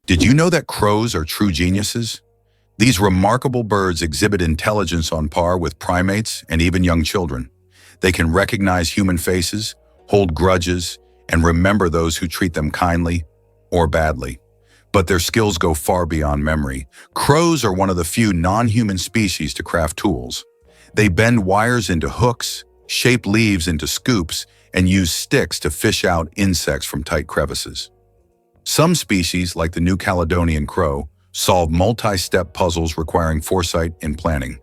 Did you know that crows are true geniuses? These remarkable birds exhibit intelligence on par with primates and even young children. They can recognize human faces, hold grudges, and remember those who treat them kindly or badly. But their skills go far beyond memory. Crows are one of the few non-human species to craft tools. They bend wires into hooks, shape leaves into scoops, and use sticks to fish out insects from tight crevices. Some species, like the New Caledonian crow, solve multi-step puzzles requiring foresight and planning.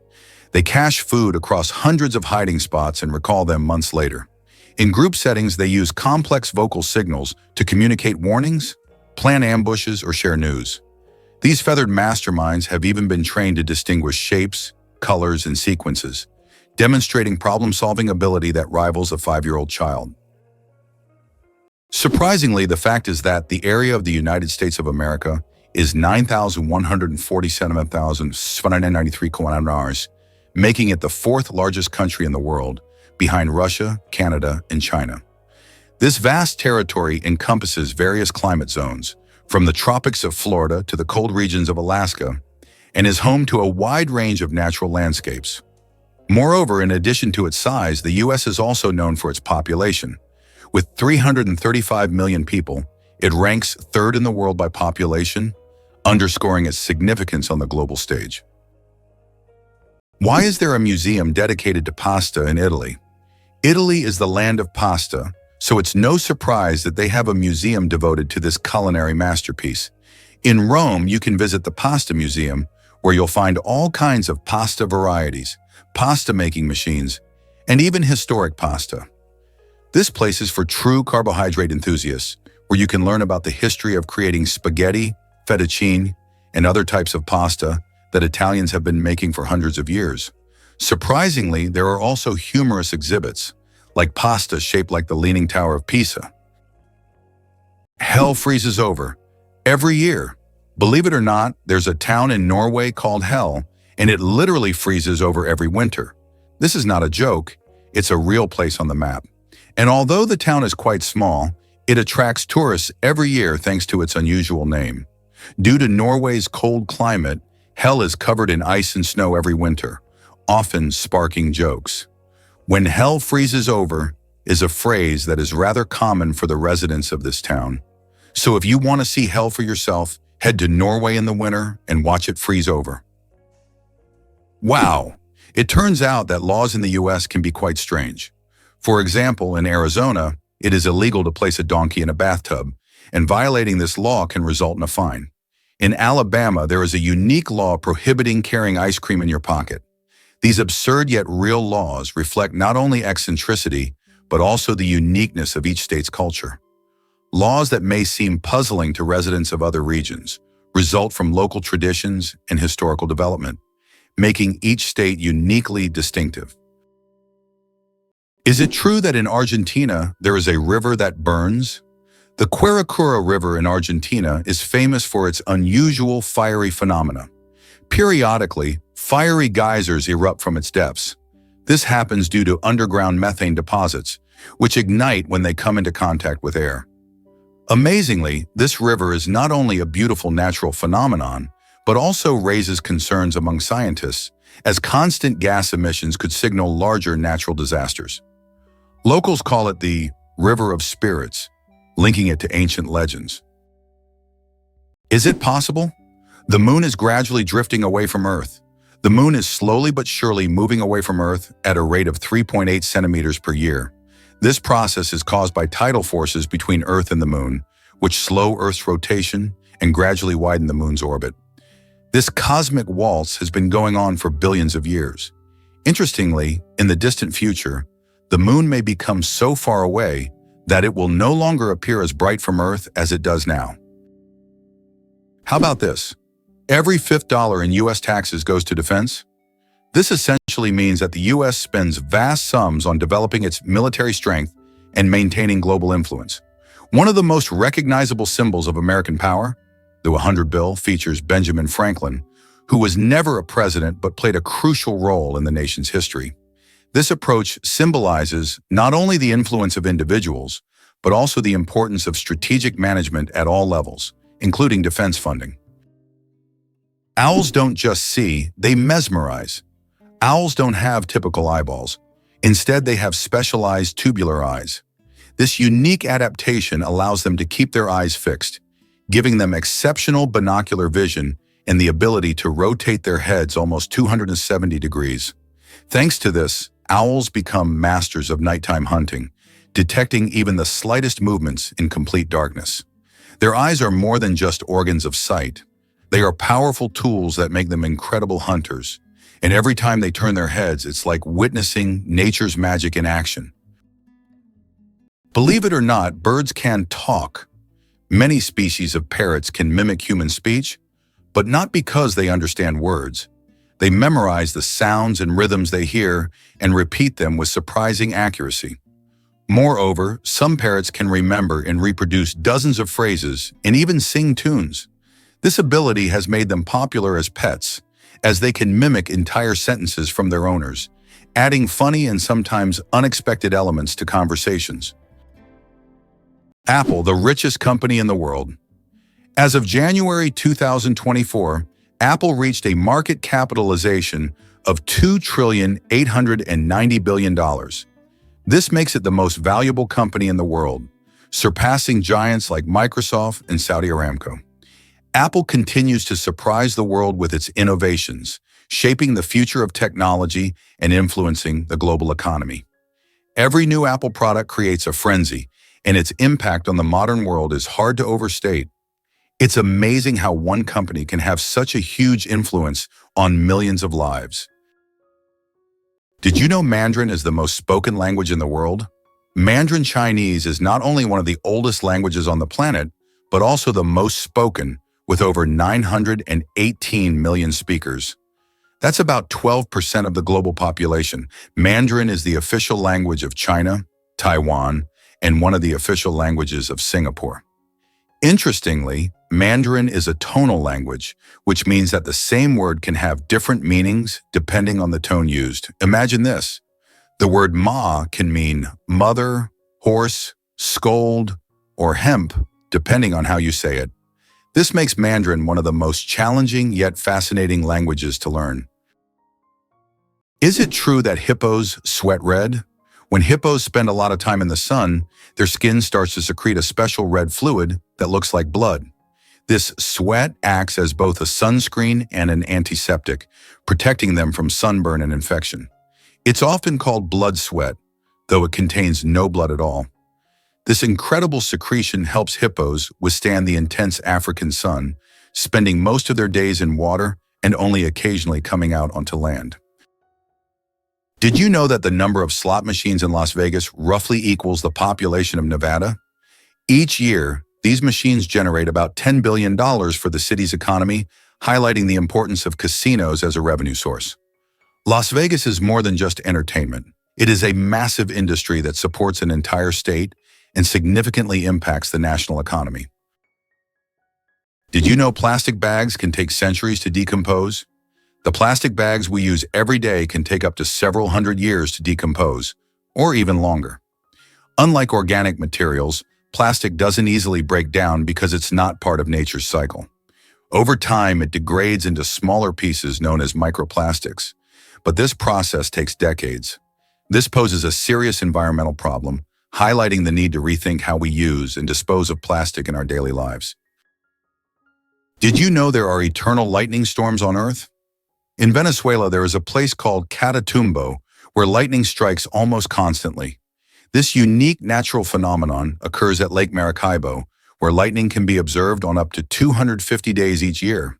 They cache food across hundreds of hiding spots and recall them months later. In group settings, they use complex vocal signals to communicate warnings, plan ambushes, or share news. These feathered masterminds have even been trained to distinguish shapes, colors, and sequences, demonstrating problem-solving ability that rivals a 5-year-old child. Surprisingly, the fact is that the area of the United States of America is 9,147,793 kilometers, making it the fourth largest country in the world, behind Russia, Canada, and China. This vast territory encompasses various climate zones, from the tropics of Florida to the cold regions of Alaska, and is home to a wide range of natural landscapes. Moreover, in addition to its size, the U.S. is also known for its population. With 335 million people, it ranks third in the world by population, underscoring its significance on the global stage. Why is there a museum dedicated to pasta in Italy? Italy is the land of pasta, so it's no surprise that they have a museum devoted to this culinary masterpiece. In Rome, you can visit the Pasta Museum, where you'll find all kinds of pasta varieties, pasta-making machines, and even historic pasta. This place is for true carbohydrate enthusiasts, where you can learn about the history of creating spaghetti, fettuccine, and other types of pasta that Italians have been making for hundreds of years. Surprisingly, there are also humorous exhibits, like pasta shaped like the Leaning Tower of Pisa. Hell freezes over every year. Believe it or not, there's a town in Norway called Hell, and it literally freezes over every winter. This is not a joke, it's a real place on the map. And although the town is quite small, it attracts tourists every year thanks to its unusual name. Due to Norway's cold climate, Hell is covered in ice and snow every winter, often sparking jokes. "When hell freezes over" is a phrase that is rather common for the residents of this town. So if you want to see hell for yourself, head to Norway in the winter and watch it freeze over. Wow! It turns out that laws in the US can be quite strange. For example, in Arizona, it is illegal to place a donkey in a bathtub, and violating this law can result in a fine. In Alabama, there is a unique law prohibiting carrying ice cream in your pocket. These absurd yet real laws reflect not only eccentricity, but also the uniqueness of each state's culture. Laws that may seem puzzling to residents of other regions result from local traditions and historical development, making each state uniquely distinctive. Is it true that in Argentina there is a river that burns? The Quirecura River in Argentina is famous for its unusual fiery phenomena. Periodically, fiery geysers erupt from its depths. This happens due to underground methane deposits, which ignite when they come into contact with air. Amazingly, this river is not only a beautiful natural phenomenon, but also raises concerns among scientists, as constant gas emissions could signal larger natural disasters. Locals call it the River of Spirits, linking it to ancient legends. Is it possible? The moon is gradually drifting away from Earth. The moon is slowly but surely moving away from Earth at a rate of 3.8 centimeters per year. This process is caused by tidal forces between Earth and the moon, which slow Earth's rotation and gradually widen the moon's orbit. This cosmic waltz has been going on for billions of years. Interestingly, in the distant future, the moon may become so far away that it will no longer appear as bright from Earth as it does now. How about this? Every fifth dollar in U.S. taxes goes to defense. This essentially means that the U.S. spends vast sums on developing its military strength and maintaining global influence. One of the most recognizable symbols of American power, the 100 bill, features Benjamin Franklin, who was never a president but played a crucial role in the nation's history. This approach symbolizes not only the influence of individuals, but also the importance of strategic management at all levels, including defense funding. Owls don't just see, they mesmerize. Owls don't have typical eyeballs. Instead, they have specialized tubular eyes. This unique adaptation allows them to keep their eyes fixed, giving them exceptional binocular vision and the ability to rotate their heads almost 270 degrees. Thanks to this, owls become masters of nighttime hunting, detecting even the slightest movements in complete darkness. Their eyes are more than just organs of sight. They are powerful tools that make them incredible hunters. And every time they turn their heads, it's like witnessing nature's magic in action. Believe it or not, birds can talk. Many species of parrots can mimic human speech, but not because they understand words. They memorize the sounds and rhythms they hear and repeat them with surprising accuracy. Moreover, some parrots can remember and reproduce dozens of phrases and even sing tunes. This ability has made them popular as pets, as they can mimic entire sentences from their owners, adding funny and sometimes unexpected elements to conversations. Apple, the richest company in the world. As of January 2024, Apple reached a market capitalization of $2,890 billion. This makes it the most valuable company in the world, surpassing giants like Microsoft and Saudi Aramco. Apple continues to surprise the world with its innovations, shaping the future of technology and influencing the global economy. Every new Apple product creates a frenzy, and its impact on the modern world is hard to overstate. It's amazing how one company can have such a huge influence on millions of lives. Did you know Mandarin is the most spoken language in the world? Mandarin Chinese is not only one of the oldest languages on the planet, but also the most spoken, with over 918 million speakers. That's about 12% of the global population. Mandarin is the official language of China, Taiwan, and one of the official languages of Singapore. Interestingly, Mandarin is a tonal language, which means that the same word can have different meanings depending on the tone used. Imagine this. The word ma can mean mother, horse, scold, or hemp, depending on how you say it. This makes Mandarin one of the most challenging yet fascinating languages to learn. Is it true that hippos sweat red? When hippos spend a lot of time in the sun, their skin starts to secrete a special red fluid that looks like blood. This sweat acts as both a sunscreen and an antiseptic, protecting them from sunburn and infection. It's often called blood sweat, though it contains no blood at all. This incredible secretion helps hippos withstand the intense African sun, spending most of their days in water and only occasionally coming out onto land. Did you know that the number of slot machines in Las Vegas roughly equals the population of Nevada? Each year, these machines generate about $10 billion for the city's economy, highlighting the importance of casinos as a revenue source. Las Vegas is more than just entertainment. It is a massive industry that supports an entire state and significantly impacts the national economy. Did you know plastic bags can take centuries to decompose? The plastic bags we use every day can take up to several hundred years to decompose, or even longer. Unlike organic materials, plastic doesn't easily break down because it's not part of nature's cycle. Over time, it degrades into smaller pieces known as microplastics, but this process takes decades. This poses a serious environmental problem, highlighting the need to rethink how we use and dispose of plastic in our daily lives. Did you know there are eternal lightning storms on Earth? In Venezuela, there is a place called Catatumbo where lightning strikes almost constantly. This unique natural phenomenon occurs at Lake Maracaibo, where lightning can be observed on up to 250 days each year.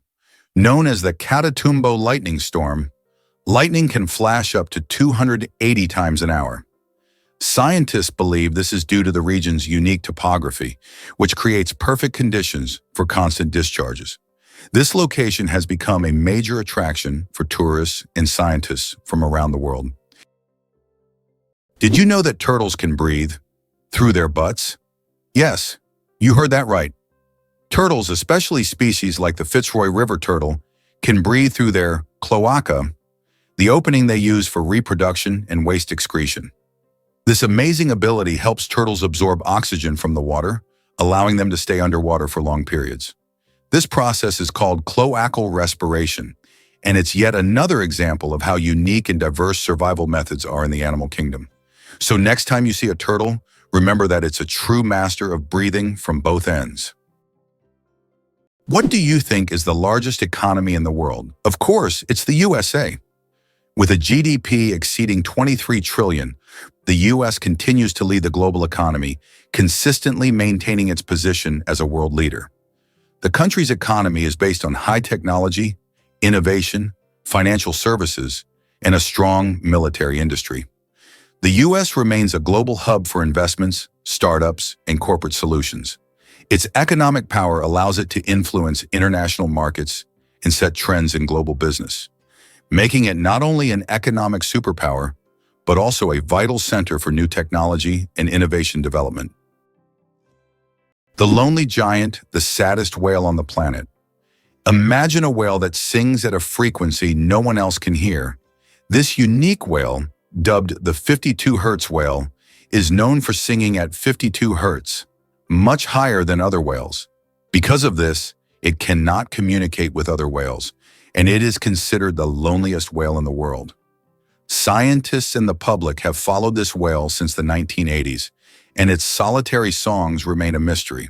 Known as the Catatumbo lightning storm, lightning can flash up to 280 times an hour. Scientists believe this is due to the region's unique topography, which creates perfect conditions for constant discharges. This location has become a major attraction for tourists and scientists from around the world. Did you know that turtles can breathe through their butts? Yes, you heard that right. Turtles, especially species like the Fitzroy River turtle, can breathe through their cloaca, the opening they use for reproduction and waste excretion. This amazing ability helps turtles absorb oxygen from the water, allowing them to stay underwater for long periods. This process is called cloacal respiration, and it's yet another example of how unique and diverse survival methods are in the animal kingdom. So next time you see a turtle, remember that it's a true master of breathing from both ends. What do you think is the largest economy in the world? Of course, it's the USA. With a GDP exceeding 23 trillion, the US continues to lead the global economy, consistently maintaining its position as a world leader. The country's economy is based on high technology, innovation, financial services, and a strong military industry. The U.S. remains a global hub for investments, startups, and corporate solutions. Its economic power allows it to influence international markets and set trends in global business, making it not only an economic superpower, but also a vital center for new technology and innovation development. The lonely giant, the saddest whale on the planet. Imagine a whale that sings at a frequency no one else can hear. This unique whale, dubbed the 52 Hertz whale, is known for singing at 52 Hertz, much higher than other whales. Because of this, it cannot communicate with other whales, and it is considered the loneliest whale in the world. Scientists and the public have followed this whale since the 1980s, and its solitary songs remain a mystery.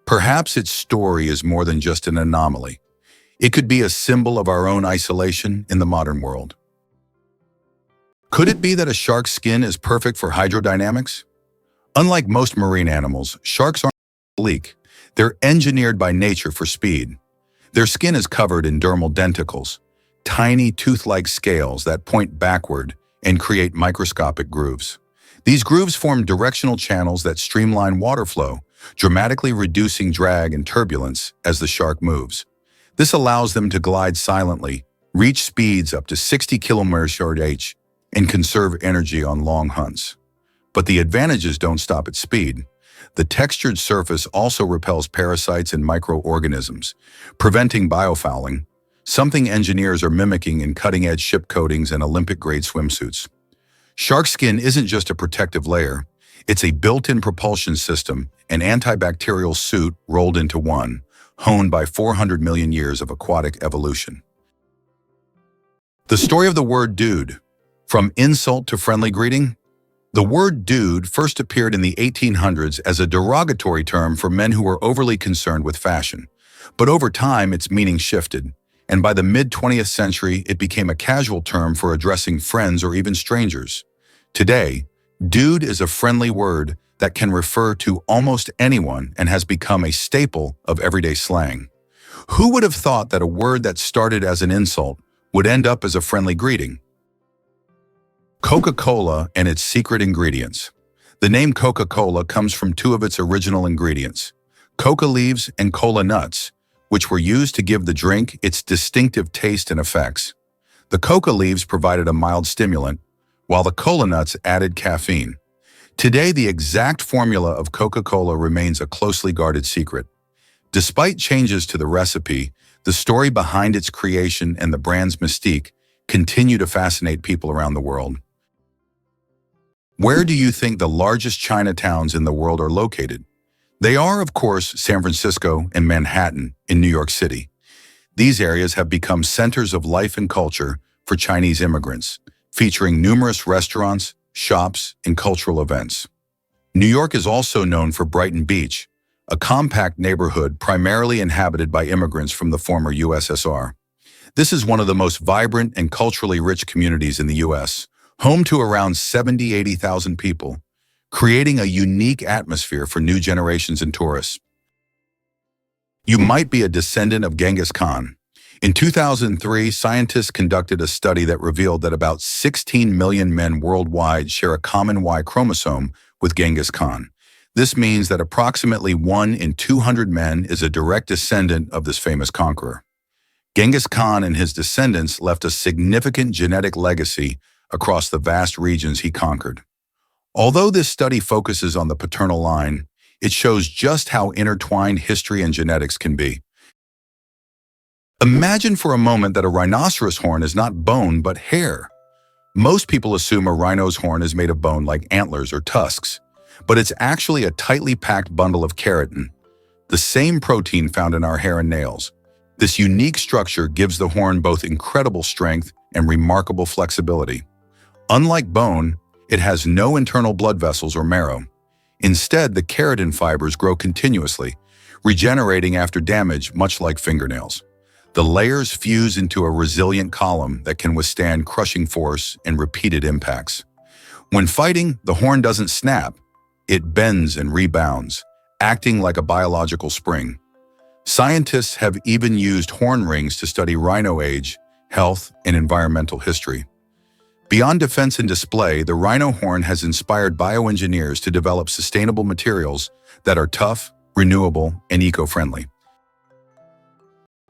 Perhaps its story is more than just an anomaly. It could be a symbol of our own isolation in the modern world. Could it be that a shark's skin is perfect for hydrodynamics? Unlike most marine animals, sharks aren't sleek. They're engineered by nature for speed. Their skin is covered in dermal denticles, tiny tooth-like scales that point backward and create microscopic grooves. These grooves form directional channels that streamline water flow, dramatically reducing drag and turbulence as the shark moves. This allows them to glide silently, reach speeds up to 60 km/h, and conserve energy on long hunts. But the advantages don't stop at speed. The textured surface also repels parasites and microorganisms, preventing biofouling, something engineers are mimicking in cutting-edge ship coatings and Olympic-grade swimsuits. Shark skin isn't just a protective layer, it's a built-in propulsion system, an antibacterial suit rolled into one, honed by 400 million years of aquatic evolution. The story of the word dude. From insult to friendly greeting? The word dude first appeared in the 1800s as a derogatory term for men who were overly concerned with fashion. But over time, its meaning shifted, and by the mid-20th century, it became a casual term for addressing friends or even strangers. Today, dude is a friendly word that can refer to almost anyone and has become a staple of everyday slang. Who would have thought that a word that started as an insult would end up as a friendly greeting? Coca-Cola and its secret ingredients. The name Coca-Cola comes from two of its original ingredients, coca leaves and cola nuts, which were used to give the drink its distinctive taste and effects. The coca leaves provided a mild stimulant, while the cola nuts added caffeine. Today, the exact formula of Coca-Cola remains a closely guarded secret. Despite changes to the recipe, the story behind its creation and the brand's mystique continue to fascinate people around the world. Where do you think the largest Chinatowns in the world are located? They are, of course, San Francisco and Manhattan in New York City. These areas have become centers of life and culture for Chinese immigrants, featuring numerous restaurants, shops, and cultural events. New York is also known for Brighton Beach, a compact neighborhood primarily inhabited by immigrants from the former USSR. This is one of the most vibrant and culturally rich communities in the U.S., home to around 80,000 people, creating a unique atmosphere for new generations and tourists. You might be a descendant of Genghis Khan. In 2003, scientists conducted a study that revealed that about 16 million men worldwide share a common Y chromosome with Genghis Khan. This means that approximately 1 in 200 men is a direct descendant of this famous conqueror. Genghis Khan and his descendants left a significant genetic legacy across the vast regions he conquered. Although this study focuses on the paternal line, it shows just how intertwined history and genetics can be. Imagine for a moment that a rhinoceros horn is not bone but hair. Most people assume a rhino's horn is made of bone like antlers or tusks, but it's actually a tightly packed bundle of keratin. the same protein found in our hair and nails. This unique structure gives the horn both incredible strength and remarkable flexibility. Unlike bone, it has no internal blood vessels or marrow. Instead, the keratin fibers grow continuously, regenerating after damage much like fingernails. The layers fuse into a resilient column that can withstand crushing force and repeated impacts. When fighting, the horn doesn't snap. It bends and rebounds, acting like a biological spring. Scientists have even used horn rings to study rhino age, health, and environmental history. Beyond defense and display, the rhino horn has inspired bioengineers to develop sustainable materials that are tough, renewable, and eco-friendly.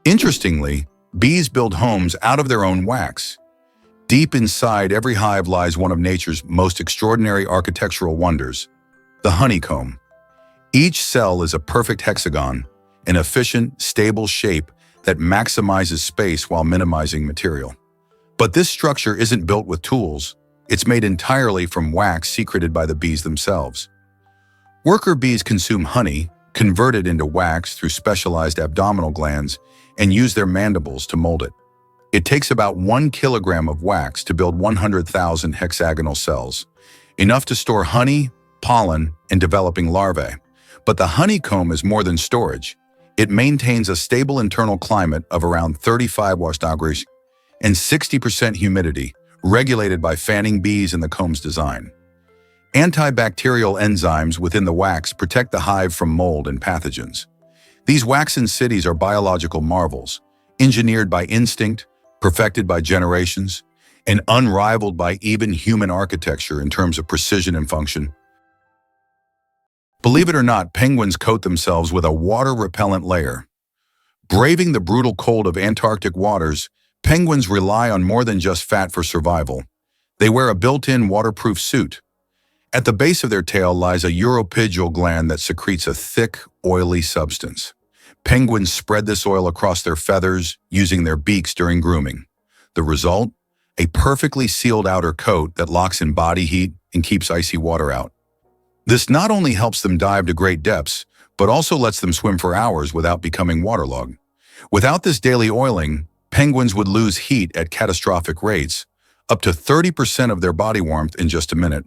Interestingly, bees build homes out of their own wax. Deep inside every hive lies one of nature's most extraordinary architectural wonders, the honeycomb. Each cell is a perfect hexagon, an efficient, stable shape that maximizes space while minimizing material. But this structure isn't built with tools. It's made entirely from wax secreted by the bees themselves. Worker bees consume honey, convert it into wax through specialized abdominal glands, and use their mandibles to mold it. It takes about 1 kilogram of wax to build 100,000 hexagonal cells, enough to store honey, pollen, and developing larvae. But the honeycomb is more than storage. It maintains a stable internal climate of around 35 degrees and 60% humidity, regulated by fanning bees in the comb's design. Antibacterial enzymes within the wax protect the hive from mold and pathogens. These waxen cities are biological marvels, engineered by instinct, perfected by generations, and unrivaled by even human architecture in terms of precision and function. Believe it or not, penguins coat themselves with a water-repellent layer. Braving the brutal cold of Antarctic waters, penguins rely on more than just fat for survival. They wear a built-in waterproof suit. At the base of their tail lies a uropygial gland that secretes a thick, oily substance. Penguins spread this oil across their feathers, using their beaks during grooming. The result? A perfectly sealed outer coat that locks in body heat and keeps icy water out. This not only helps them dive to great depths, but also lets them swim for hours without becoming waterlogged. Without this daily oiling, penguins would lose heat at catastrophic rates, up to 30% of their body warmth in just a minute.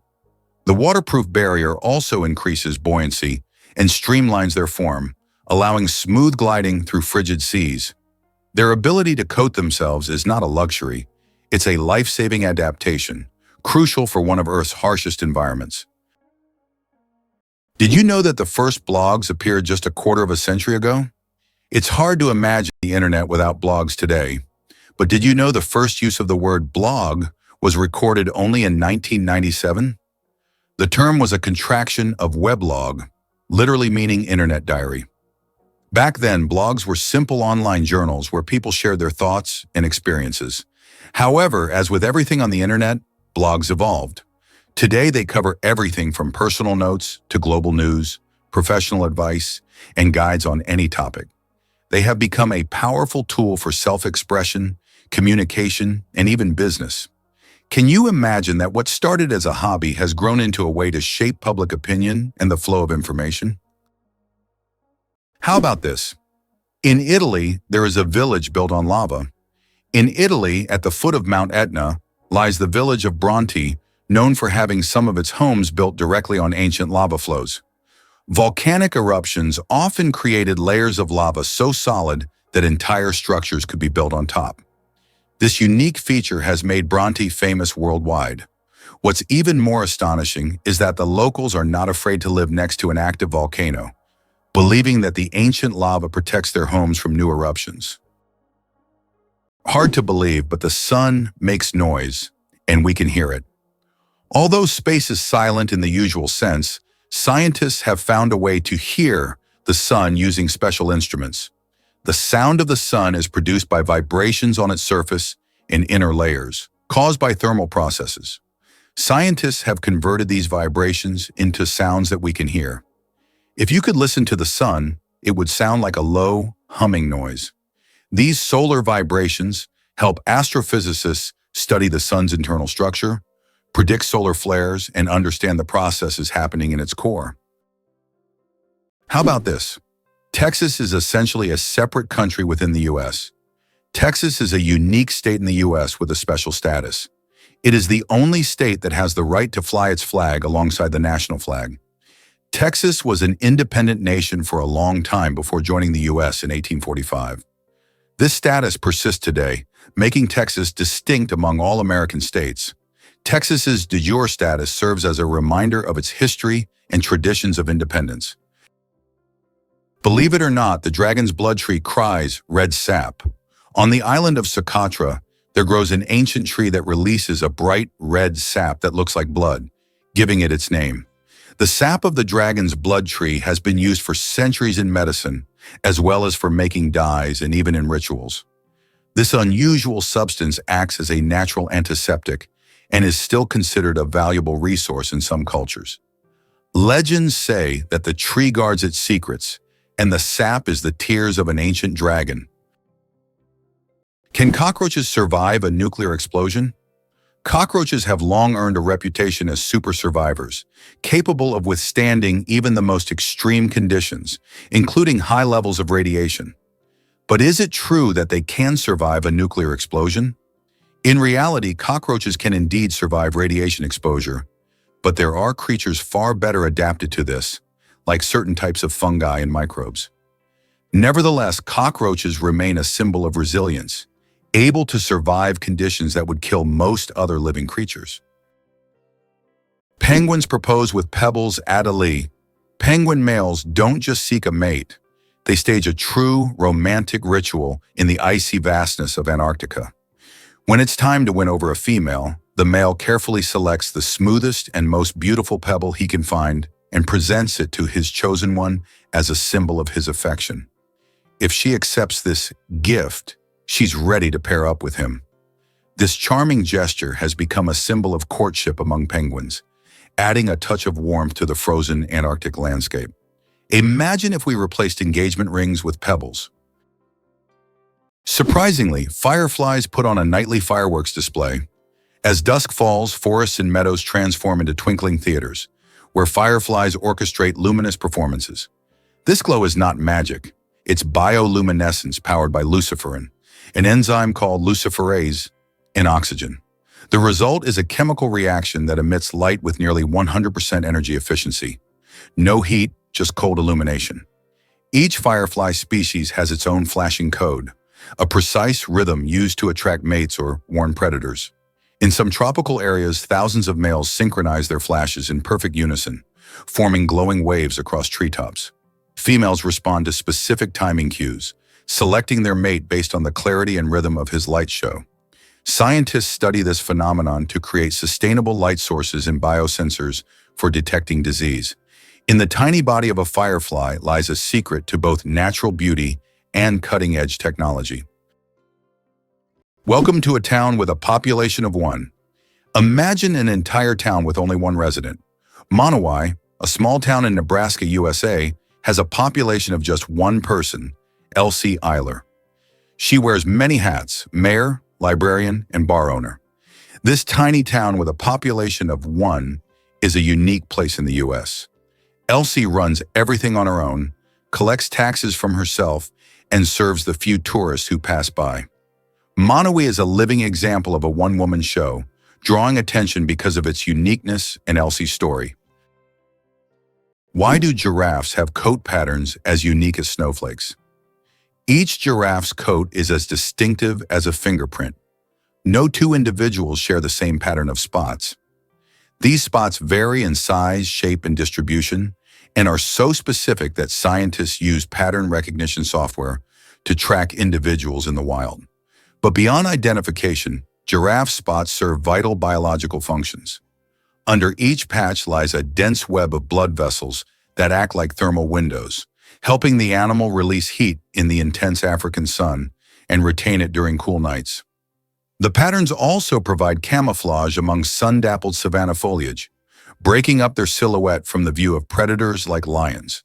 The waterproof barrier also increases buoyancy and streamlines their form, allowing smooth gliding through frigid seas. Their ability to coat themselves is not a luxury, it's a life-saving adaptation, crucial for one of Earth's harshest environments. Did you know that the first blogs appeared just a quarter of a century ago? It's hard to imagine the internet without blogs today. But did you know the first use of the word blog was recorded only in 1997? The term was a contraction of weblog, literally meaning internet diary. Back then, blogs were simple online journals where people shared their thoughts and experiences. However, as with everything on the internet, blogs evolved. Today, they cover everything from personal notes to global news, professional advice, and guides on any topic. They have become a powerful tool for self-expression, communication, and even business. Can you imagine that what started as a hobby has grown into a way to shape public opinion and the flow of information? How about this? In Italy, there is a village built on lava. In Italy, at the foot of Mount Etna, lies the village of Bronte, known for having some of its homes built directly on ancient lava flows. Volcanic eruptions often created layers of lava so solid that entire structures could be built on top. This unique feature has made Bronte famous worldwide. What's even more astonishing is that the locals are not afraid to live next to an active volcano, believing that the ancient lava protects their homes from new eruptions. Hard to believe, but the sun makes noise, and we can hear it. Although space is silent in the usual sense, scientists have found a way to hear the sun using special instruments. The sound of the sun is produced by vibrations on its surface in inner layers, caused by thermal processes. Scientists have converted these vibrations into sounds that we can hear. If you could listen to the sun, it would sound like a low, humming noise. These solar vibrations help astrophysicists study the sun's internal structure, predict solar flares, and understand the processes happening in its core. How about this? Texas is essentially a separate country within the U.S. Texas is a unique state in the U.S. with a special status. It is the only state that has the right to fly its flag alongside the national flag. Texas was an independent nation for a long time before joining the U.S. in 1845. This status persists today, making Texas distinct among all American states. Texas's de jure status serves as a reminder of its history and traditions of independence. Believe it or not, the dragon's blood tree cries red sap. On the island of Socotra, there grows an ancient tree that releases a bright red sap that looks like blood, giving it its name. The sap of the dragon's blood tree has been used for centuries in medicine, as well as for making dyes and even in rituals. This unusual substance acts as a natural antiseptic and is still considered a valuable resource in some cultures. Legends say that the tree guards its secrets, and the sap is the tears of an ancient dragon. Can cockroaches survive a nuclear explosion? Cockroaches have long earned a reputation as super survivors, capable of withstanding even the most extreme conditions, including high levels of radiation. But is it true that they can survive a nuclear explosion? In reality, cockroaches can indeed survive radiation exposure, but there are creatures far better adapted to this, like certain types of fungi and microbes. Nevertheless, cockroaches remain a symbol of resilience, able to survive conditions that would kill most other living creatures. Penguins propose with pebbles at a lee. Penguin males don't just seek a mate. They stage a true romantic ritual in the icy vastness of Antarctica. When it's time to win over a female, the male carefully selects the smoothest and most beautiful pebble he can find and presents it to his chosen one as a symbol of his affection. If she accepts this gift, she's ready to pair up with him. This charming gesture has become a symbol of courtship among penguins, adding a touch of warmth to the frozen Antarctic landscape. Imagine if we replaced engagement rings with pebbles. Surprisingly, fireflies put on a nightly fireworks display. As dusk falls, forests and meadows transform into twinkling theaters, where fireflies orchestrate luminous performances. This glow is not magic. It's bioluminescence powered by luciferin, an enzyme called luciferase, in oxygen. The result is a chemical reaction that emits light with nearly 100% energy efficiency. No heat, just cold illumination. Each firefly species has its own flashing code, a precise rhythm used to attract mates or warn predators. In some tropical areas, thousands of males synchronize their flashes in perfect unison, forming glowing waves across treetops. Females respond to specific timing cues, selecting their mate based on the clarity and rhythm of his light show. Scientists study this phenomenon to create sustainable light sources and biosensors for detecting disease. In the tiny body of a firefly lies a secret to both natural beauty and cutting-edge technology. Welcome to a town with a population of 1. Imagine an entire town with only 1 resident. Monowai, a small town in Nebraska, USA, has a population of just 1 person, Elsie Eiler. She wears many hats: mayor, librarian, and bar owner. This tiny town with a population of 1 is a unique place in the U.S. Elsie runs everything on her own, collects taxes from herself, and serves the few tourists who pass by. Monowai is a living example of a one-woman show, drawing attention because of its uniqueness and Elsie's story. Why do giraffes have coat patterns as unique as snowflakes? Each giraffe's coat is as distinctive as a fingerprint. No 2 individuals share the same pattern of spots. These spots vary in size, shape, and distribution, and are so specific that scientists use pattern recognition software to track individuals in the wild. But beyond identification, giraffe spots serve vital biological functions. Under each patch lies a dense web of blood vessels that act like thermal windows, helping the animal release heat in the intense African sun and retain it during cool nights. The patterns also provide camouflage among sun-dappled savanna foliage, breaking up their silhouette from the view of predators like lions.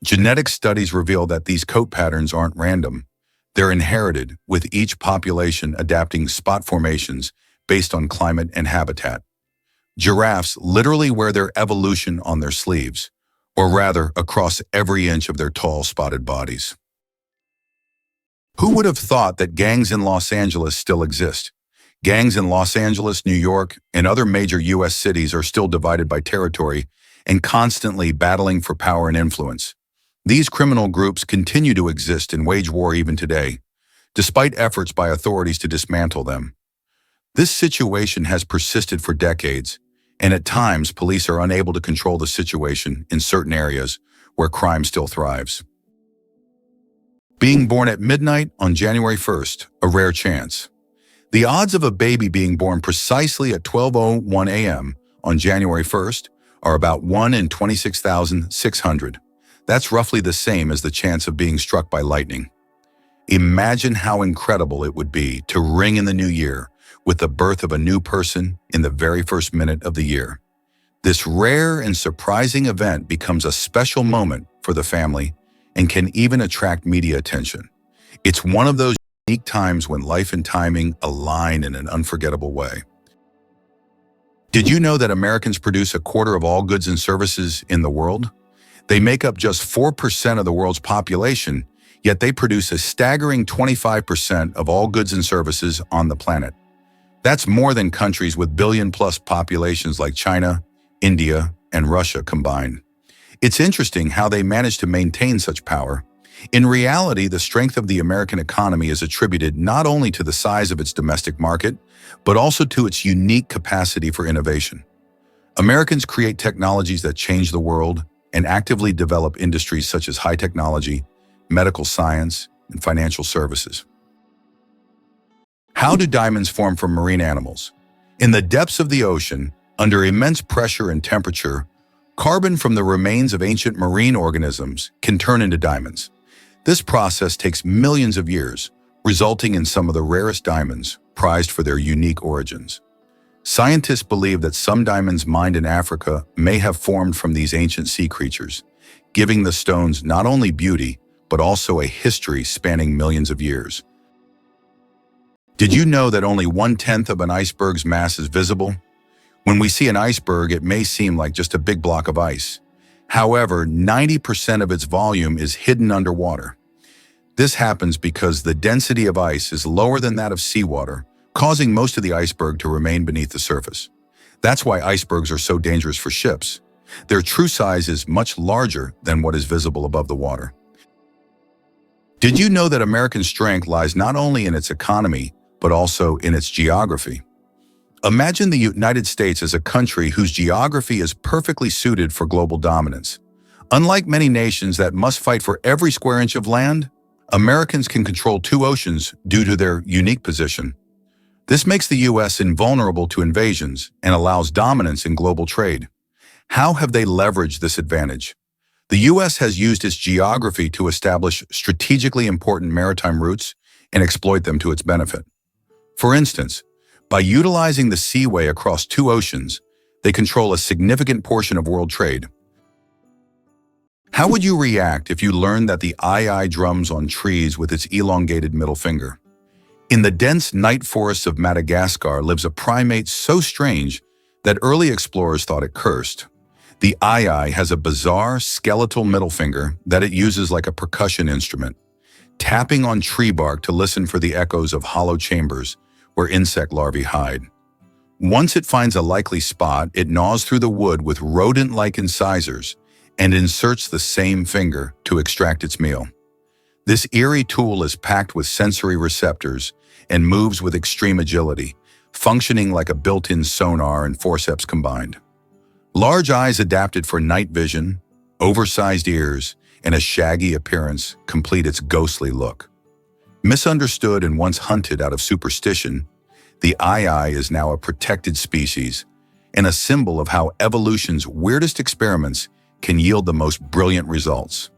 Genetic studies reveal that these coat patterns aren't random. They're inherited, with each population adapting spot formations based on climate and habitat. Giraffes literally wear their evolution on their sleeves, or rather, across every inch of their tall, spotted bodies. Who would have thought that gangs in Los Angeles still exist? Gangs in Los Angeles, New York, and other major U.S. cities are still divided by territory and constantly battling for power and influence. These criminal groups continue to exist and wage war even today, despite efforts by authorities to dismantle them. This situation has persisted for decades, and at times police are unable to control the situation in certain areas where crime still thrives. Being born at midnight on January 1st, a rare chance. The odds of a baby being born precisely at 12:01 a.m. on January 1st are about 1 in 26,600. That's roughly the same as the chance of being struck by lightning. Imagine how incredible it would be to ring in the new year with the birth of a new person in the very first minute of the year. This rare and surprising event becomes a special moment for the family and can even attract media attention. It's one of those unique times when life and timing align in an unforgettable way. Did you know that Americans produce a quarter of all goods and services in the world? They make up just 4% of the world's population, yet they produce a staggering 25% of all goods and services on the planet. That's more than countries with billion-plus populations like China, India, and Russia combined. It's interesting how they manage to maintain such power. In reality, the strength of the American economy is attributed not only to the size of its domestic market, but also to its unique capacity for innovation. Americans create technologies that change the world and actively develop industries such as high technology, medical science, and financial services. How do diamonds form from marine animals? In the depths of the ocean, under immense pressure and temperature, carbon from the remains of ancient marine organisms can turn into diamonds. This process takes millions of years, resulting in some of the rarest diamonds, prized for their unique origins. Scientists believe that some diamonds mined in Africa may have formed from these ancient sea creatures, giving the stones not only beauty, but also a history spanning millions of years. Did you know that only 1/10 of an iceberg's mass is visible? When we see an iceberg, it may seem like just a big block of ice. However, 90% of its volume is hidden underwater. This happens because the density of ice is lower than that of seawater, causing most of the iceberg to remain beneath the surface. That's why icebergs are so dangerous for ships. Their true size is much larger than what is visible above the water. Did you know that American strength lies not only in its economy, but also in its geography? Imagine the United States as a country whose geography is perfectly suited for global dominance. Unlike many nations that must fight for every square inch of land, Americans can control 2 oceans due to their unique position. This makes the U.S. invulnerable to invasions and allows dominance in global trade. How have they leveraged this advantage? The U.S. has used its geography to establish strategically important maritime routes and exploit them to its benefit. For instance, by utilizing the seaway across 2 oceans, they control a significant portion of world trade. How would you react if you learned that the ii drums on trees with its elongated middle finger? In the dense night forests of Madagascar lives a primate so strange that early explorers thought it cursed. The ii has a bizarre skeletal middle finger that it uses like a percussion instrument, tapping on tree bark to listen for the echoes of hollow chambers where insect larvae hide. Once it finds a likely spot, it gnaws through the wood with rodent-like incisors and inserts the same finger to extract its meal. This eerie tool is packed with sensory receptors and moves with extreme agility, functioning like a built-in sonar and forceps combined. Large eyes adapted for night vision, oversized ears, and a shaggy appearance complete its ghostly look. Misunderstood and once hunted out of superstition, the ii is now a protected species and a symbol of how evolution's weirdest experiments can yield the most brilliant results.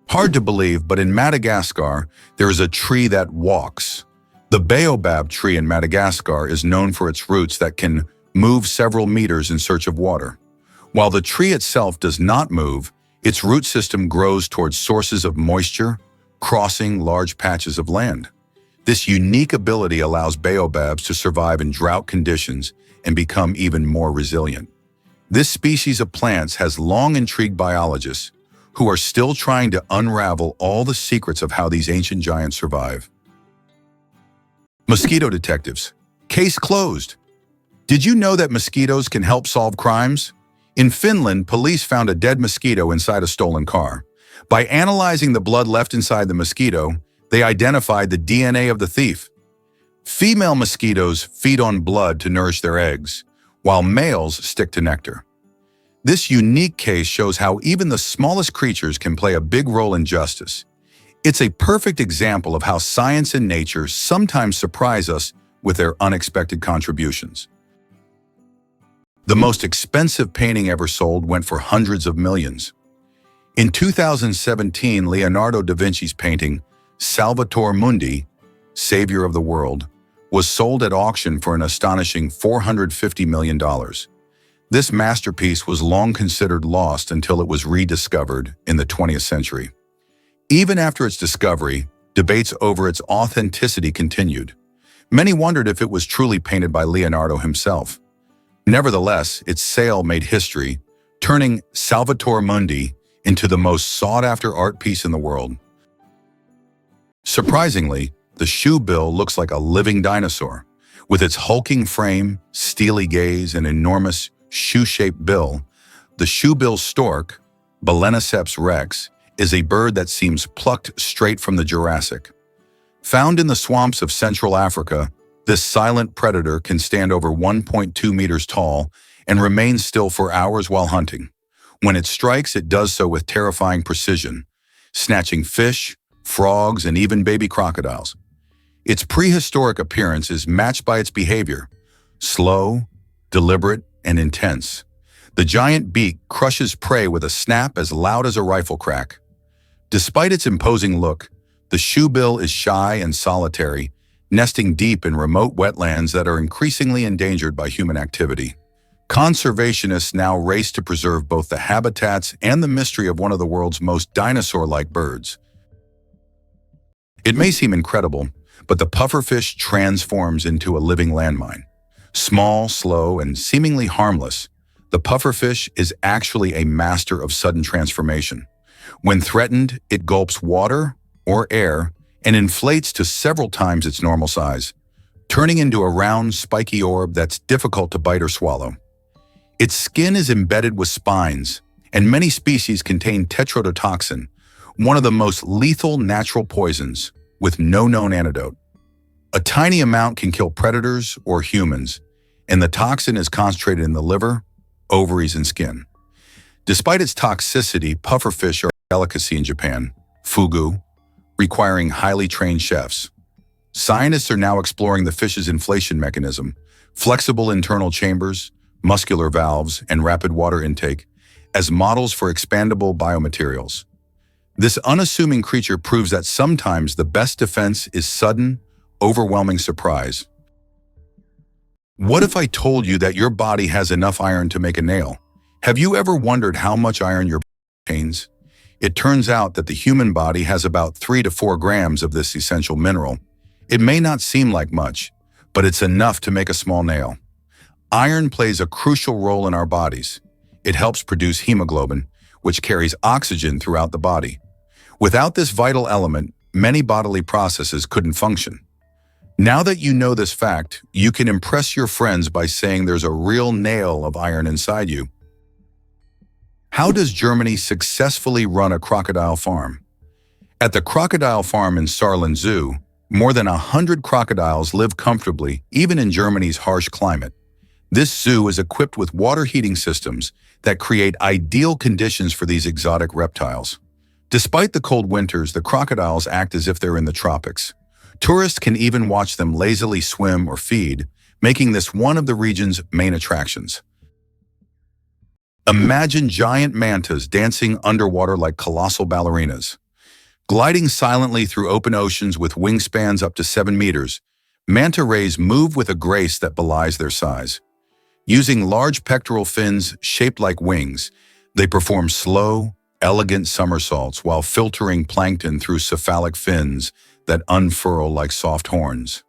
Hard to believe, but in Madagascar, there is a tree that walks. The baobab tree in Madagascar is known for its roots that can move several meters in search of water. While the tree itself does not move, its root system grows towards sources of moisture, crossing large patches of land. This unique ability allows baobabs to survive in drought conditions and become even more resilient. This species of plants has long intrigued biologists who are still trying to unravel all the secrets of how these ancient giants survive. Mosquito detectives. Case closed. Did you know that mosquitoes can help solve crimes? In Finland, police found a dead mosquito inside a stolen car. By analyzing the blood left inside the mosquito, they identified the DNA of the thief. Female mosquitoes feed on blood to nourish their eggs, while males stick to nectar. This unique case shows how even the smallest creatures can play a big role in justice. It's a perfect example of how science and nature sometimes surprise us with their unexpected contributions. The most expensive painting ever sold went for hundreds of millions. In 2017, Leonardo da Vinci's painting, Salvator Mundi, Savior of the World, was sold at auction for an astonishing $450 million. This masterpiece was long considered lost until it was rediscovered in the 20th century. Even after its discovery, debates over its authenticity continued. Many wondered if it was truly painted by Leonardo himself. Nevertheless, its sale made history, turning Salvator Mundi into the most sought-after art piece in the world. Surprisingly, the shoe bill looks like a living dinosaur. With its hulking frame, steely gaze, and enormous shoe-shaped bill, the shoebill stork, Balaniceps rex, is a bird that seems plucked straight from the Jurassic. Found in the swamps of Central Africa, this silent predator can stand over 1.2 meters tall and remain still for hours while hunting. When it strikes, it does so with terrifying precision, snatching fish, frogs, and even baby crocodiles. Its prehistoric appearance is matched by its behavior, slow, deliberate, and intense. The giant beak crushes prey with a snap as loud as a rifle crack. Despite its imposing look, the shoebill is shy and solitary, nesting deep in remote wetlands that are increasingly endangered by human activity. Conservationists now race to preserve both the habitats and the mystery of one of the world's most dinosaur-like birds. It may seem incredible, but the pufferfish transforms into a living landmine. Small, slow, and seemingly harmless, the pufferfish is actually a master of sudden transformation. When threatened, it gulps water or air and inflates to several times its normal size, turning into a round, spiky orb that's difficult to bite or swallow. Its skin is embedded with spines, and many species contain tetrodotoxin, one of the most lethal natural poisons, with no known antidote. A tiny amount can kill predators or humans, and the toxin is concentrated in the liver, ovaries, and skin. Despite its toxicity, pufferfish are a delicacy in Japan, fugu, requiring highly trained chefs. Scientists are now exploring the fish's inflation mechanism, flexible internal chambers, muscular valves, and rapid water intake as models for expandable biomaterials. This unassuming creature proves that sometimes the best defense is sudden, overwhelming surprise. What if I told you that your body has enough iron to make a nail? Have you ever wondered how much iron your body contains? It turns out that the human body has about 3 to 4 grams of this essential mineral. It may not seem like much, but it's enough to make a small nail. Iron plays a crucial role in our bodies. It helps produce hemoglobin, which carries oxygen throughout the body. Without this vital element, many bodily processes couldn't function. Now that you know this fact, you can impress your friends by saying there's a real nail of iron inside you. How does Germany successfully run a crocodile farm? At the crocodile farm in Saarland Zoo, more than 100 crocodiles live comfortably, even in Germany's harsh climate. This zoo is equipped with water heating systems that create ideal conditions for these exotic reptiles. Despite the cold winters, the crocodiles act as if they're in the tropics. Tourists can even watch them lazily swim or feed, making this one of the region's main attractions. Imagine giant mantas dancing underwater like colossal ballerinas. Gliding silently through open oceans with wingspans up to 7 meters, manta rays move with a grace that belies their size. Using large pectoral fins shaped like wings, they perform slow, elegant somersaults while filtering plankton through cephalic fins that unfurl like soft horns.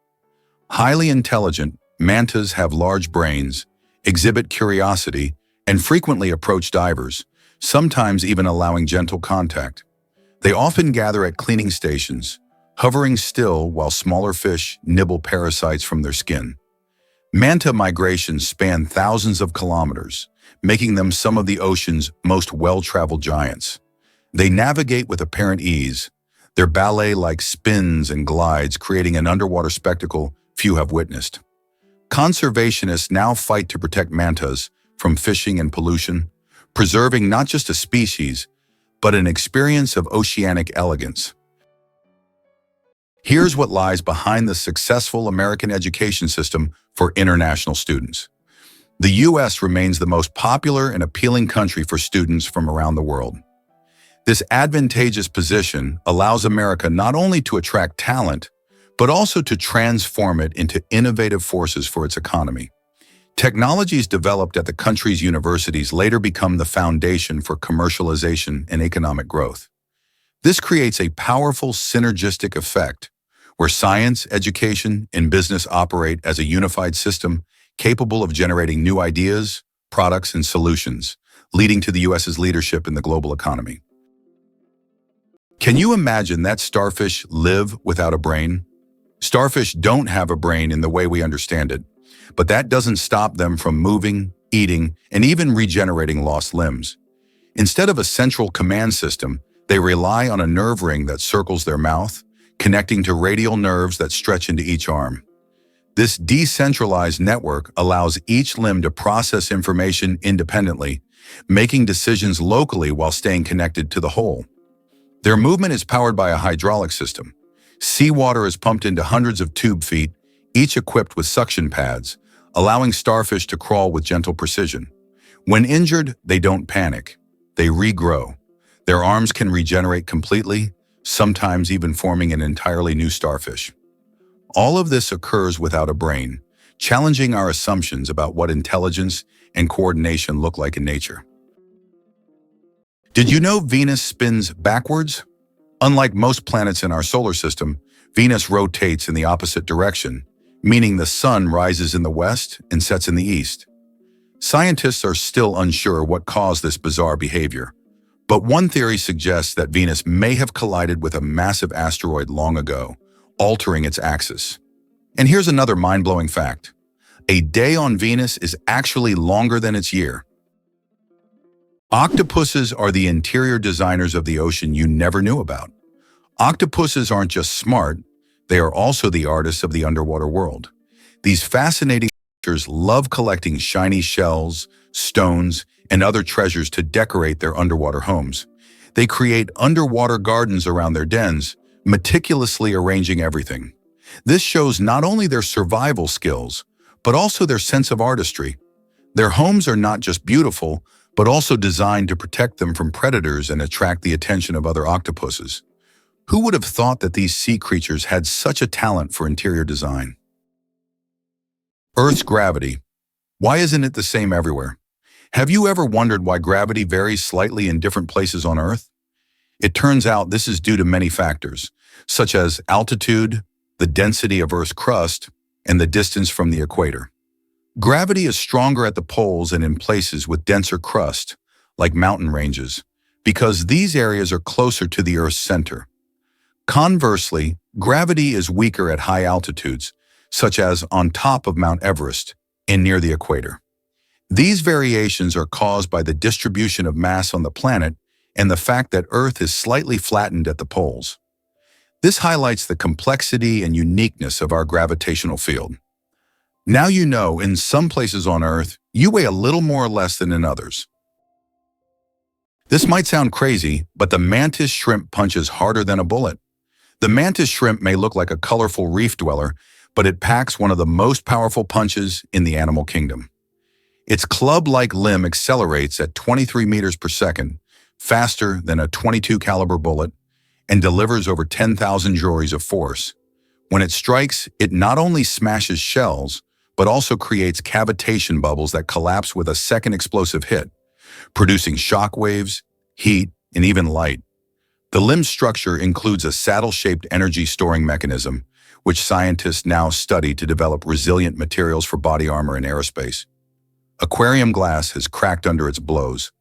Highly intelligent, mantas have large brains, exhibit curiosity, and frequently approach divers, sometimes even allowing gentle contact. They often gather at cleaning stations, hovering still while smaller fish nibble parasites from their skin. Manta migrations span thousands of kilometers, making them some of the ocean's most well-traveled giants. They navigate with apparent ease, their ballet-like spins and glides creating an underwater spectacle few have witnessed. Conservationists now fight to protect mantas from fishing and pollution, preserving not just a species, but an experience of oceanic elegance. Here's what lies behind the successful American education system for international students. The U.S. remains the most popular and appealing country for students from around the world. This advantageous position allows America not only to attract talent, but also to transform it into innovative forces for its economy. Technologies developed at the country's universities later become the foundation for commercialization and economic growth. This creates a powerful synergistic effect where science, education, and business operate as a unified system capable of generating new ideas, products, and solutions, leading to the U.S.'s leadership in the global economy. Can you imagine that starfish live without a brain? Starfish don't have a brain in the way we understand it, but that doesn't stop them from moving, eating, and even regenerating lost limbs. Instead of a central command system, they rely on a nerve ring that circles their mouth, connecting to radial nerves that stretch into each arm. This decentralized network allows each limb to process information independently, making decisions locally while staying connected to the whole. Their movement is powered by a hydraulic system. Seawater is pumped into hundreds of tube feet, each equipped with suction pads, allowing starfish to crawl with gentle precision. When injured, they don't panic. They regrow. Their arms can regenerate completely, sometimes even forming an entirely new starfish. All of this occurs without a brain, challenging our assumptions about what intelligence and coordination look like in nature. Did you know Venus spins backwards? Unlike most planets in our solar system, Venus rotates in the opposite direction, meaning the sun rises in the west and sets in the east. Scientists are still unsure what caused this bizarre behavior, but one theory suggests that Venus may have collided with a massive asteroid long ago, altering its axis. And here's another mind-blowing fact. A day on Venus is actually longer than its year. Octopuses are the interior designers of the ocean you never knew about. Octopuses aren't just smart, they are also the artists of the underwater world. These fascinating creatures love collecting shiny shells, stones, and other treasures to decorate their underwater homes. They create underwater gardens around their dens, meticulously arranging everything. This shows not only their survival skills, but also their sense of artistry. Their homes are not just beautiful, but also designed to protect them from predators and attract the attention of other octopuses. Who would have thought that these sea creatures had such a talent for interior design? Earth's gravity. Why isn't it the same everywhere? Have you ever wondered why gravity varies slightly in different places on Earth? It turns out this is due to many factors, such as altitude, the density of Earth's crust, and the distance from the equator. Gravity is stronger at the poles and in places with denser crust, like mountain ranges, because these areas are closer to the Earth's center. Conversely, gravity is weaker at high altitudes, such as on top of Mount Everest and near the equator. These variations are caused by the distribution of mass on the planet and the fact that Earth is slightly flattened at the poles. This highlights the complexity and uniqueness of our gravitational field. Now you know, in some places on Earth, you weigh a little more or less than in others. This might sound crazy, but the mantis shrimp punches harder than a bullet. The mantis shrimp may look like a colorful reef dweller, but it packs one of the most powerful punches in the animal kingdom. Its club-like limb accelerates at 23 meters per second, faster than a .22 caliber bullet, and delivers over 10,000 joules of force. When it strikes, it not only smashes shells, but also creates cavitation bubbles that collapse with a second explosive hit, producing shock waves, heat, and even light. The limb structure includes a saddle-shaped energy-storing mechanism, which scientists now study to develop resilient materials for body armor in aerospace. Aquarium glass has cracked under its blows.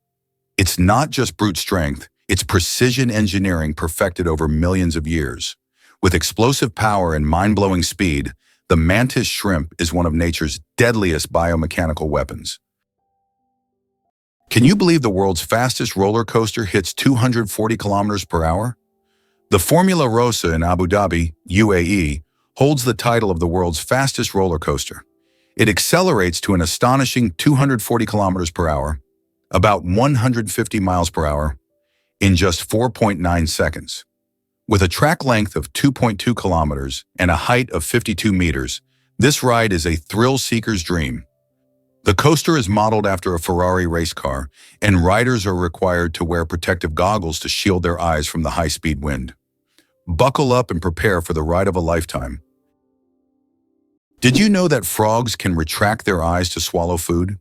It's not just brute strength, it's precision engineering perfected over millions of years. With explosive power and mind-blowing speed, the mantis shrimp is one of nature's deadliest biomechanical weapons. Can you believe the world's fastest roller coaster hits 240 kilometers per hour? The Formula Rossa in Abu Dhabi, UAE, holds the title of the world's fastest roller coaster. It accelerates to an astonishing 240 kilometers per hour, about 150 miles per hour, in just 4.9 seconds. With a track length of 2.2 kilometers and a height of 52 meters, this ride is a thrill-seeker's dream. The coaster is modeled after a Ferrari race car, and riders are required to wear protective goggles to shield their eyes from the high-speed wind. Buckle up and prepare for the ride of a lifetime. Did you know that frogs can retract their eyes to swallow food?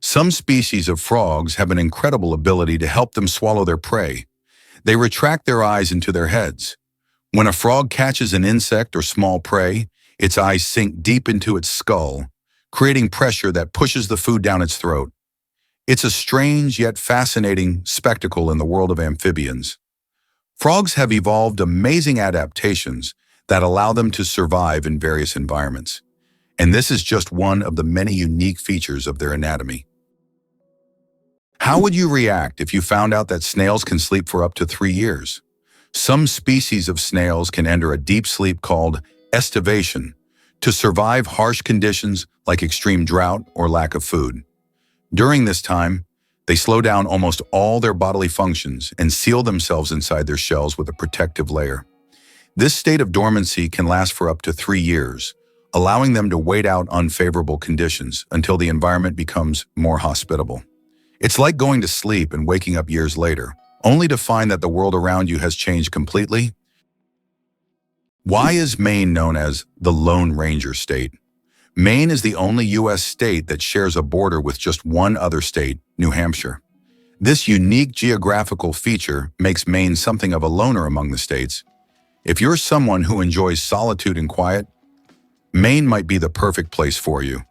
Some species of frogs have an incredible ability to help them swallow their prey. They retract their eyes into their heads. When a frog catches an insect or small prey, its eyes sink deep into its skull, creating pressure that pushes the food down its throat. It's a strange yet fascinating spectacle in the world of amphibians. Frogs have evolved amazing adaptations that allow them to survive in various environments. And this is just one of the many unique features of their anatomy. How would you react if you found out that snails can sleep for up to 3 years? Some species of snails can enter a deep sleep called estivation to survive harsh conditions like extreme drought or lack of food. During this time, they slow down almost all their bodily functions and seal themselves inside their shells with a protective layer. This state of dormancy can last for up to 3 years, allowing them to wait out unfavorable conditions until the environment becomes more hospitable. It's like going to sleep and waking up years later, only to find that the world around you has changed completely. Why is Maine known as the Lone Ranger State? Maine is the only U.S. state that shares a border with just one other state, New Hampshire. This unique geographical feature makes Maine something of a loner among the states. If you're someone who enjoys solitude and quiet, Maine might be the perfect place for you.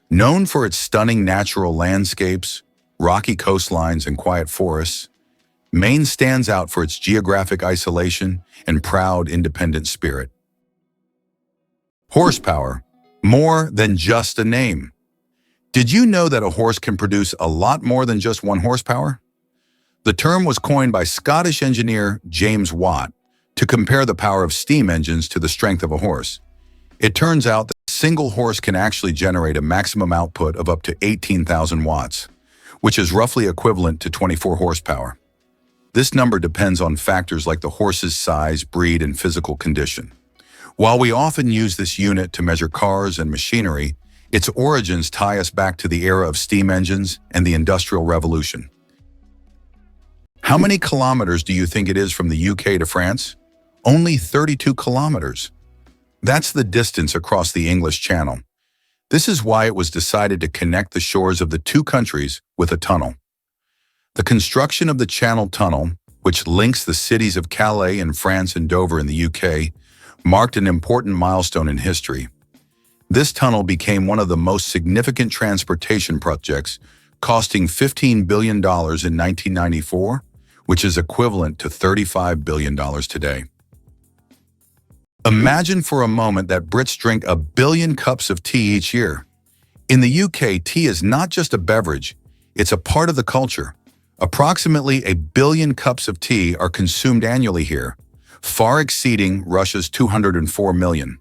Known for its stunning natural landscapes, rocky coastlines, and quiet forests, Maine stands out for its geographic isolation and proud, independent spirit. Horsepower, more than just a name. Did you know that a horse can produce a lot more than just 1 horsepower? The term was coined by Scottish engineer James Watt to compare the power of steam engines to the strength of a horse. It turns out that a single horse can actually generate a maximum output of up to 18,000 watts, which is roughly equivalent to 24 horsepower. This number depends on factors like the horse's size, breed, and physical condition. While we often use this unit to measure cars and machinery, its origins tie us back to the era of steam engines and the Industrial Revolution. How many kilometers do you think it is from the UK to France? Only 32 kilometers. That's the distance across the English Channel. This is why it was decided to connect the shores of the two countries with a tunnel. The construction of the Channel Tunnel, which links the cities of Calais in France and Dover in the UK, marked an important milestone in history. This tunnel became one of the most significant transportation projects, costing $15 billion in 1994, which is equivalent to $35 billion today. Imagine for a moment that Brits drink 1 billion cups of tea each year. In the UK, tea is not just a beverage, it's a part of the culture. Approximately 1 billion cups of tea are consumed annually here, far exceeding Russia's 204 million.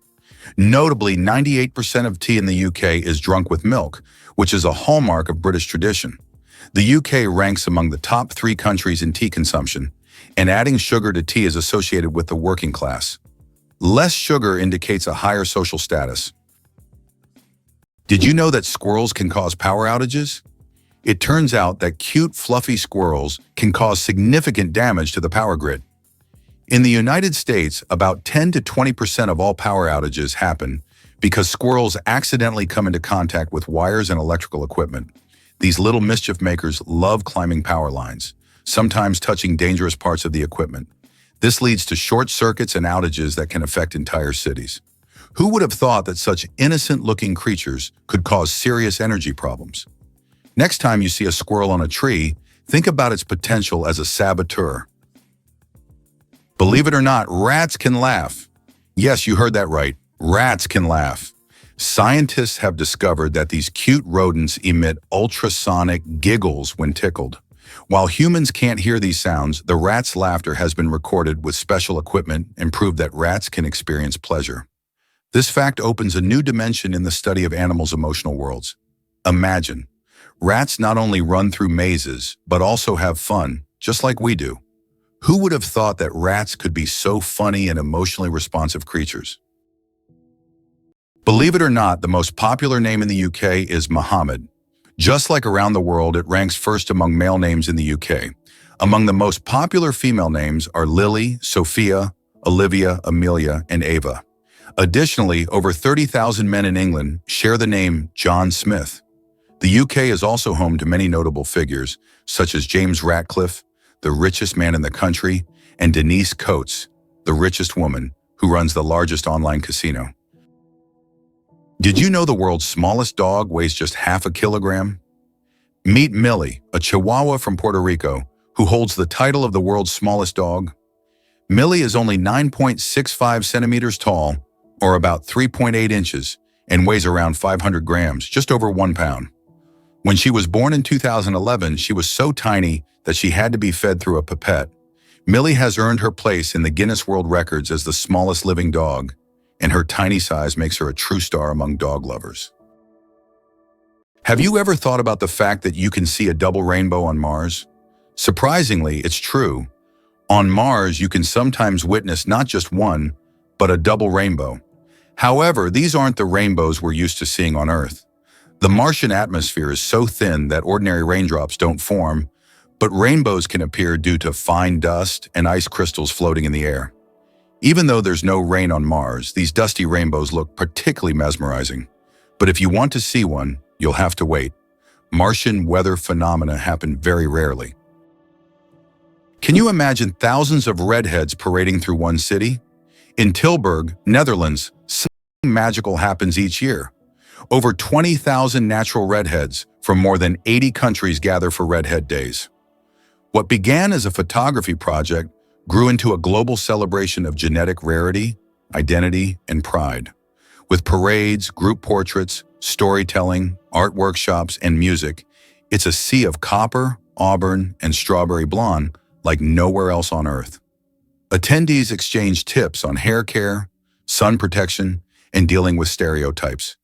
Notably, 98% of tea in the UK is drunk with milk, which is a hallmark of British tradition. The UK ranks among the top 3 countries in tea consumption, and adding sugar to tea is associated with the working class. Less sugar indicates a higher social status. Did you know that squirrels can cause power outages? It turns out that cute, fluffy squirrels can cause significant damage to the power grid. In the United States, about 10 to 20% of all power outages happen because squirrels accidentally come into contact with wires and electrical equipment. These little mischief makers love climbing power lines, sometimes touching dangerous parts of the equipment. This leads to short circuits and outages that can affect entire cities. Who would have thought that such innocent-looking creatures could cause serious energy problems? Next time you see a squirrel on a tree, think about its potential as a saboteur. Believe it or not, rats can laugh. Yes, you heard that right. Rats can laugh. Scientists have discovered that these cute rodents emit ultrasonic giggles when tickled. While humans can't hear these sounds, the rat's laughter has been recorded with special equipment and proved that rats can experience pleasure. This fact opens a new dimension in the study of animals' emotional worlds. Imagine, rats not only run through mazes, but also have fun, just like we do. Who would have thought that rats could be so funny and emotionally responsive creatures? Believe it or not, the most popular name in the UK is Mohammed. Just like around the world, it ranks first among male names in the UK. Among the most popular female names are Lily, Sophia, Olivia, Amelia, and Ava. Additionally, over 30,000 men in England share the name John Smith. The UK is also home to many notable figures, such as James Ratcliffe, the richest man in the country, and Denise Coates, the richest woman, who runs the largest online casino. Did you know the world's smallest dog weighs just half a kilogram? Meet Millie, a Chihuahua from Puerto Rico, who holds the title of the world's smallest dog. Millie is only 9.65 centimeters tall, or about 3.8 inches, and weighs around 500 grams, just over 1 pound. When she was born in 2011, she was so tiny that she had to be fed through a pipette. Millie has earned her place in the Guinness World Records as the smallest living dog, and her tiny size makes her a true star among dog lovers. Have you ever thought about the fact that you can see a double rainbow on Mars? Surprisingly, it's true. On Mars, you can sometimes witness not just one, but a double rainbow. However, these aren't the rainbows we're used to seeing on Earth. The Martian atmosphere is so thin that ordinary raindrops don't form, but rainbows can appear due to fine dust and ice crystals floating in the air. Even though there's no rain on Mars, these dusty rainbows look particularly mesmerizing. But if you want to see one, you'll have to wait. Martian weather phenomena happen very rarely. Can you imagine thousands of redheads parading through one city? In Tilburg, Netherlands, something magical happens each year. Over 20,000 natural redheads from more than 80 countries gather for Redhead Days. What began as a photography project grew into a global celebration of genetic rarity, identity, and pride. With parades, group portraits, storytelling, art workshops, and music, it's a sea of copper, auburn, and strawberry blonde like nowhere else on Earth. Attendees exchange tips on hair care, sun protection, and dealing with stereotypes.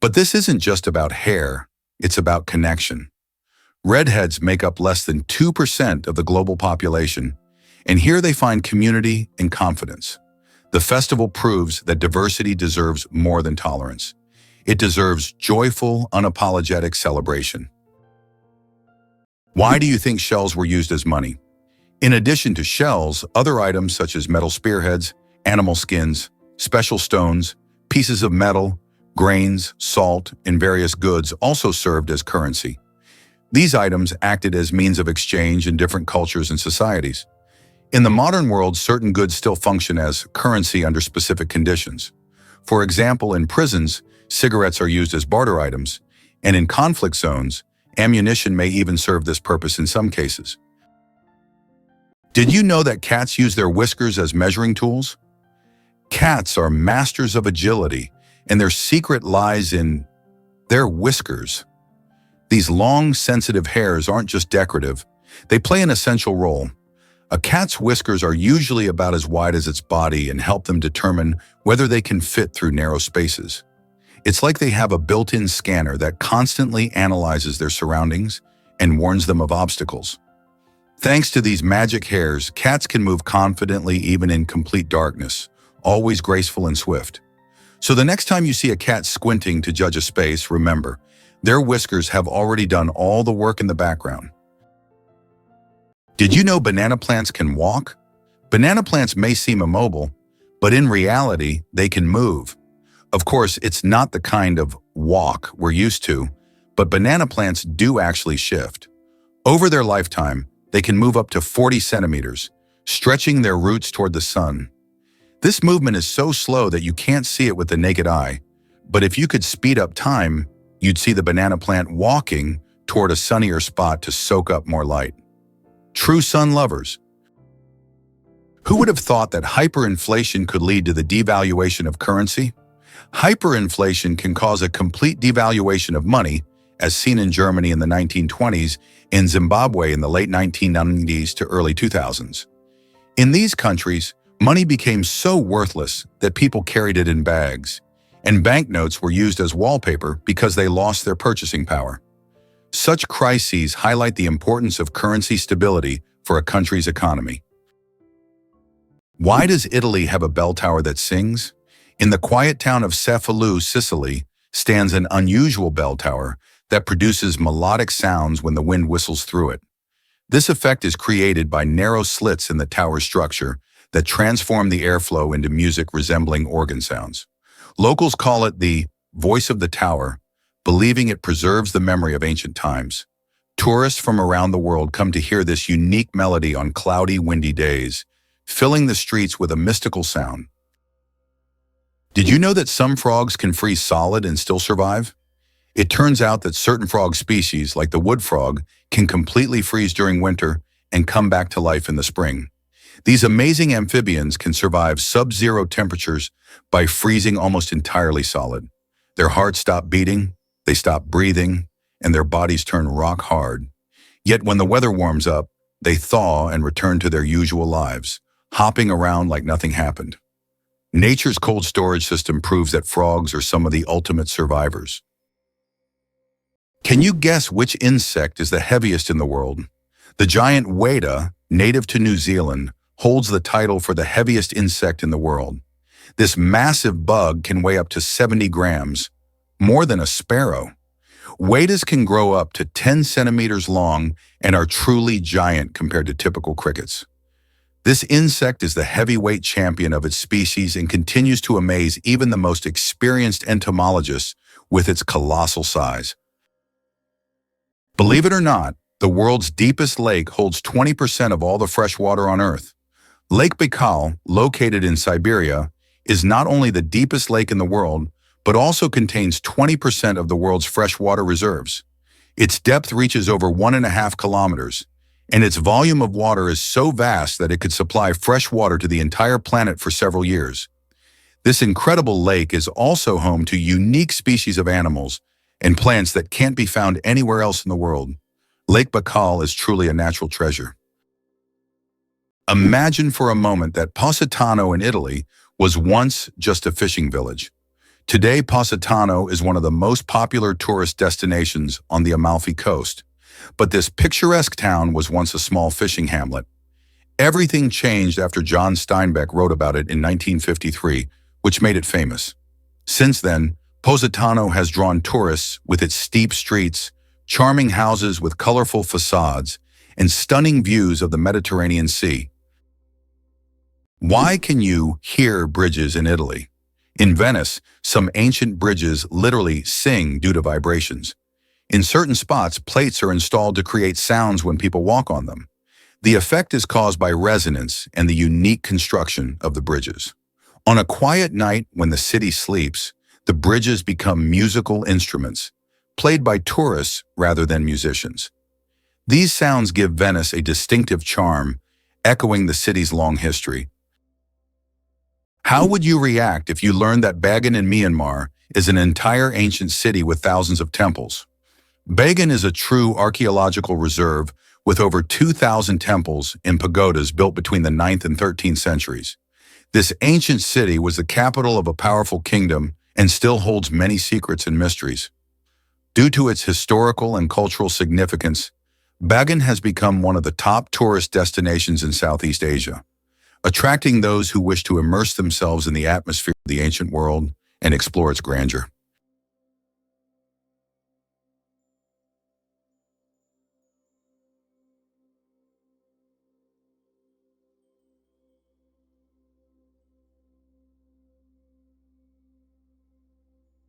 But this isn't just about hair, it's about connection. Redheads make up less than 2% of the global population, and here they find community and confidence. The festival proves that diversity deserves more than tolerance. It deserves joyful, unapologetic celebration. Why do you think shells were used as money? In addition to shells, other items such as metal spearheads, animal skins, special stones, pieces of metal, grains, salt, and various goods also served as currency. These items acted as means of exchange in different cultures and societies. In the modern world, certain goods still function as currency under specific conditions. For example, in prisons, cigarettes are used as barter items, and in conflict zones, ammunition may even serve this purpose in some cases. Did you know that cats use their whiskers as measuring tools? Cats are masters of agility, and their secret lies in their whiskers. These long, sensitive hairs aren't just decorative, they play an essential role. A cat's whiskers are usually about as wide as its body and help them determine whether they can fit through narrow spaces. It's like they have a built-in scanner that constantly analyzes their surroundings and warns them of obstacles. Thanks to these magic hairs, cats can move confidently even in complete darkness, always graceful and swift. So the next time you see a cat squinting to judge a space, remember, their whiskers have already done all the work in the background. Did you know banana plants can walk? Banana plants may seem immobile, but in reality, they can move. Of course, it's not the kind of walk we're used to, but banana plants do actually shift. Over their lifetime, they can move up to 40 centimeters, stretching their roots toward the sun. This movement is so slow that you can't see it with the naked eye, but if you could speed up time, you'd see the banana plant walking toward a sunnier spot to soak up more light. True sun lovers. Who would have thought that hyperinflation could lead to the devaluation of currency? Hyperinflation can cause a complete devaluation of money, as seen in Germany in the 1920s, in Zimbabwe in the late 1990s to early 2000s. In these countries, money became so worthless that people carried it in bags, and banknotes were used as wallpaper because they lost their purchasing power. Such crises highlight the importance of currency stability for a country's economy. Why does Italy have a bell tower that sings? In the quiet town of Cefalù, Sicily, stands an unusual bell tower that produces melodic sounds when the wind whistles through it. This effect is created by narrow slits in the tower structure that transform the airflow into music resembling organ sounds. Locals call it the voice of the tower, believing it preserves the memory of ancient times. Tourists from around the world come to hear this unique melody on cloudy, windy days, filling the streets with a mystical sound. Did you know that some frogs can freeze solid and still survive? It turns out that certain frog species, like the wood frog, can completely freeze during winter and come back to life in the spring. These amazing amphibians can survive sub-zero temperatures by freezing almost entirely solid. Their hearts stop beating, they stop breathing, and their bodies turn rock hard. Yet when the weather warms up, they thaw and return to their usual lives, hopping around like nothing happened. Nature's cold storage system proves that frogs are some of the ultimate survivors. Can you guess which insect is the heaviest in the world? The giant weta, native to New Zealand, holds the title for the heaviest insect in the world. This massive bug can weigh up to 70 grams, more than a sparrow. Wetas can grow up to 10 centimeters long and are truly giant compared to typical crickets. This insect is the heavyweight champion of its species and continues to amaze even the most experienced entomologists with its colossal size. Believe it or not, the world's deepest lake holds 20% of all the fresh water on Earth. Lake Baikal, located in Siberia, is not only the deepest lake in the world, but also contains 20% of the world's freshwater reserves. Its depth reaches over 1.5 kilometers, and its volume of water is so vast that it could supply fresh water to the entire planet for several years. This incredible lake is also home to unique species of animals and plants that can't be found anywhere else in the world. Lake Baikal is truly a natural treasure. Imagine for a moment that Positano in Italy was once just a fishing village. Today, Positano is one of the most popular tourist destinations on the Amalfi Coast. But this picturesque town was once a small fishing hamlet. Everything changed after John Steinbeck wrote about it in 1953, which made it famous. Since then, Positano has drawn tourists with its steep streets, charming houses with colorful facades, and stunning views of the Mediterranean Sea. Why can you hear bridges in Italy? In Venice, some ancient bridges literally sing due to vibrations. In certain spots, plates are installed to create sounds when people walk on them. The effect is caused by resonance and the unique construction of the bridges. On a quiet night when the city sleeps, the bridges become musical instruments, played by tourists rather than musicians. These sounds give Venice a distinctive charm, echoing the city's long history. How would you react if you learned that Bagan in Myanmar is an entire ancient city with thousands of temples? Bagan is a true archaeological reserve with over 2,000 temples and pagodas built between the 9th and 13th centuries. This ancient city was the capital of a powerful kingdom and still holds many secrets and mysteries. Due to its historical and cultural significance, Bagan has become one of the top tourist destinations in Southeast Asia, attracting those who wish to immerse themselves in the atmosphere of the ancient world and explore its grandeur.